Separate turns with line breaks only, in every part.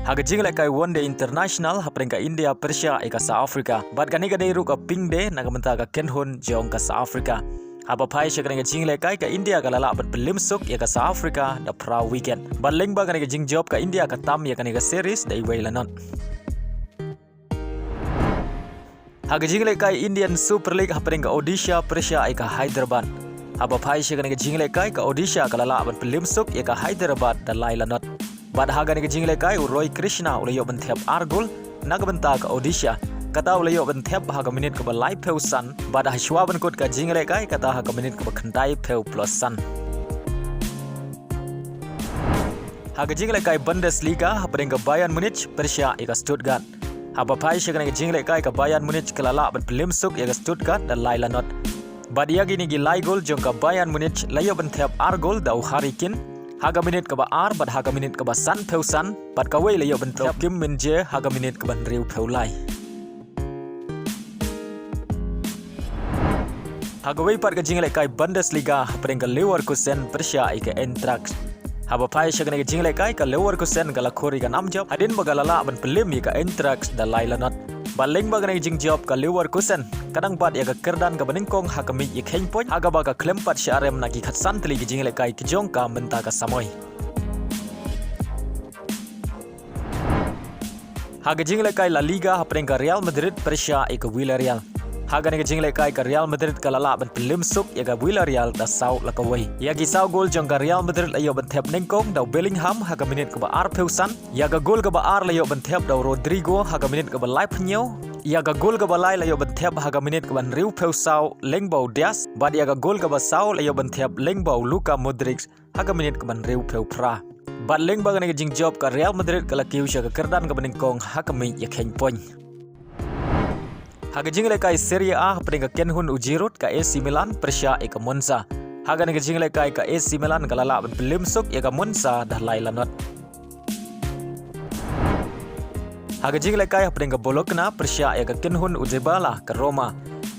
Haga jingle kai one day international haprenga India Persia eka South Africa. Bat kani ka dei ruka ping day nagamenta ka kenhun jong ka South Africa. Haba pai shakane jingle kai ka India ka lala bat pelim suk eka South Africa da pra weekend. Bat leng ba kani jing job ka India ka tam ya kani ka series da iwailanon. Haga jingle kai Indian Super League haprenga Odisha Persia eka Hyderabad. Haba pai shakane jingle kai ka Odisha ka lala bat pelim suk eka Hyderabad da lailanot. Bad haga ni jingle kai Roy Krishna ulayo bentep Argol nagabenta ka Odisha kata ulayo bentep haga minit ka balai peu san bad hashwa ban kot ka jingle kai kata haga minit ka khandai peu plus san. Haga jingle kai Bundesliga haprenga Bayern Munich Persia eka Stuttgart. Haba pai shagane jingle kai ka Bayern Munich kalala ban pelim suk eka Stuttgart da lailanot. Bad yagi ni gilai gol jong ka Bayern Munich layo bentep Argol da Harikin haga minit ka ba ar bat haga minit ka ba san peu san bat ka wei layo ben top Kim Min Jae haga minit ka ban riu peu lai haga wei pat ka jingle kai Bundesliga haprenga Leverkusen Persia ika Eintracht haba pai shagane ka jingle kai ka Leverkusen gala khori ka nam job hadin bagalala ban pelim ika Eintracht da lailanot baleng bagane jing job ka Leverkusen kadang pat ya ka kerdan ka baningkong hakami ik heng point haga ba ka klempat syarem nagi khatsan tli ki jingle kai ki jong ka menta ka samoy haga jingle kai La Liga haprenga Real Madrid Persia ik Villarreal haga ne jingle kai ka Real Madrid ka lala ban pelim suk ya ka Villarreal da sau la ka wei ya gi sau gol jong ka Real Madrid ayo ban thep ningkong da Bellingham haga minit ka ba ar peusan ya ga gol ka ba ar layo ban thep da Rodrigo haga minit ka ba lai phnyo ya ga gol ka ba lai layo ban thep haga minit ka ban riu peu sau lengbau Dias bad ya ga gol ka ba sau layo ban thep lengbau Luka Modric haga minit ka ban riu peu pra bad leng ba ne jing job ka Real Madrid ka la kiu sha ka kerdan ka baningkong hakami ya kheng point haga jingle kai Serie A haprenga Kenhun Ujirut ka AC Milan Persia eka Monza haga ne jingle kai ka AC Milan ka lala ban pelim suk eka Monza dah lailanot haga jingle kai haprenga Bologna Persia eka Kenhun Ujebala ka Roma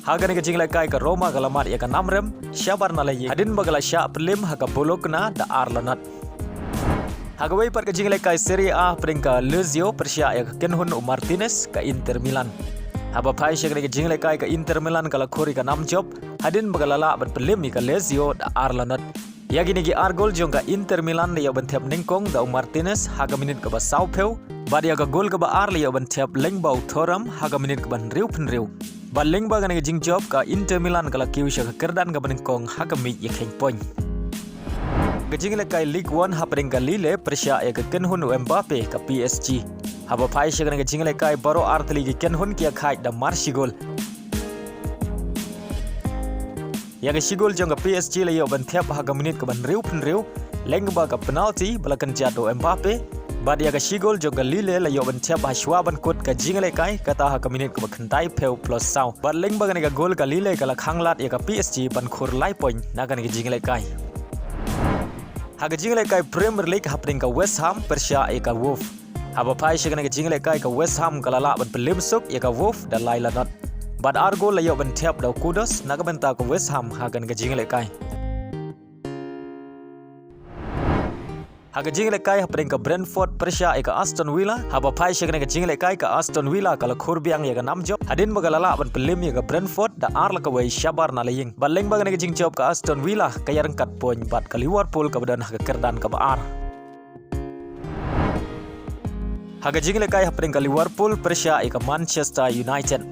haga ne jingle kai ka Roma ka lamat eka Namrem Shabar nalayi hadin bagala sya pelim haga Bologna da arlanot haga wei par ka jingle kai Serie A haprenga Lazio Persia eka Kenhun Martinez ka Inter Milan haba pai shagane ke jingle kai ka Inter Milan kala khori ka nam job hadin bagalala ban pelim ka Lazio da arlanot yagi ni gi argol jong ka Inter Milan ya ban thep ningkong da Martinez haga minit ka ba sau peu bad ya ka gol ka ba ar ya ban thep lengbau Thoram haga minit ka ban riu phin riu bad lengba ga ne jing job ka Inter Milan kala kiu sha ka kerdan ka baningkong haga mi ya kheng point ga jingle kai League 1 hapring ka Lille Persia ya ka Kenhun Mbappe ka PSG haba pai shagane ke jingle kai baro artli gi Kenhun kia khai da Marshigol ya ga Shigol jong ka PSG layo ban thep haga minit ka ban riu phin riu lengba ka penalty balakan jado Mbappe bad ya ga Shigol jong ka Lille layo ban thep hashwa ban kot ka jingle kai kata haga minit ka khandai peu plus sau bad lengba ga ne ga gol ka Lille ka la khanglat ya ka PSG ban khur lai point na ga ne jingle kai haga jingle kai Premier League hapring ka West Ham Persia eka Wolf haba pai shagane ke jingle kai ka West Ham kalala ban pelim suk ya ka Wolf da lailanot bad argo layo ban thep da Kudos nagamenta ka West Ham hagan ke jingle kai haga jingle kai hapring ka Brentford Persia eka Aston Villa haba pai shagane ke jingle kai ka Aston Villa kala khurbiang ya ka nam job hadin bagalala ban pelim ya ka Brentford da ar la ka wei Shabar na laying baleng bagane ke jing job ka Aston Villa ka yarang kat point bad ka Liverpool ka badan haga kerdan ka ba ar haga jingle kai hapring ka Liverpool Persia eka Manchester United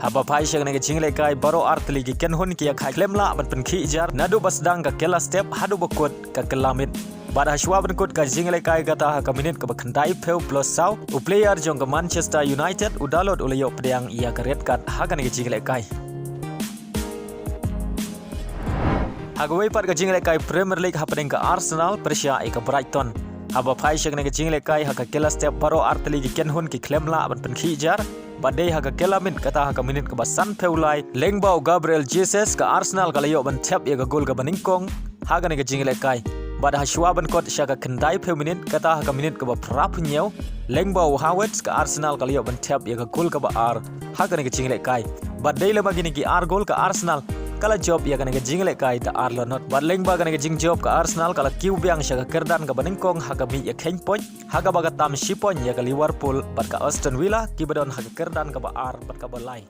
haba pai shagane ke jingle kai baro artli gi Kenhun kia khai klemla ban penkhi jar nadu basdang ka kela step hadu bakot ka kelamit bad hashwa ban kot ka jingle kai gata ka minit ka khandai peu plus sau u player jong ka Manchester United udalot ulayo pedang ia ka red card haga ne jingle kai haga wei par ka jingle kai Premier League hapring ka Arsenal Persia eka Brighton haba pai shagane ke jingle kai haga kela step baro artli gi Kenhun ki klemla ban penkhi jar badai haga kela min kata haga minit ka basan peulai lengbau Gabriel Jesus ka Arsenal ka layo ban thep ya ga gol ka baningkong haga ne ke jingle kai bad hashwa ban kot shaka khandai peu minit kata haga minit ka ba prap nyau lengbau Havertz ka Arsenal ka layo ban thep ya ga gol ka ba ar haga ne ke jingle kai badai le magini ki ar gol ka Arsenal kala job ya kan jing le kai da Arsenal badleng ba kan jing job ka Arsenal kala kiu biang sya kerdan ka baningkong haga mi ya khen point haga baga tam shipon ya ka Liverpool bat ka Aston Villa kibadon haga kerdan ka ba ar bat ka balai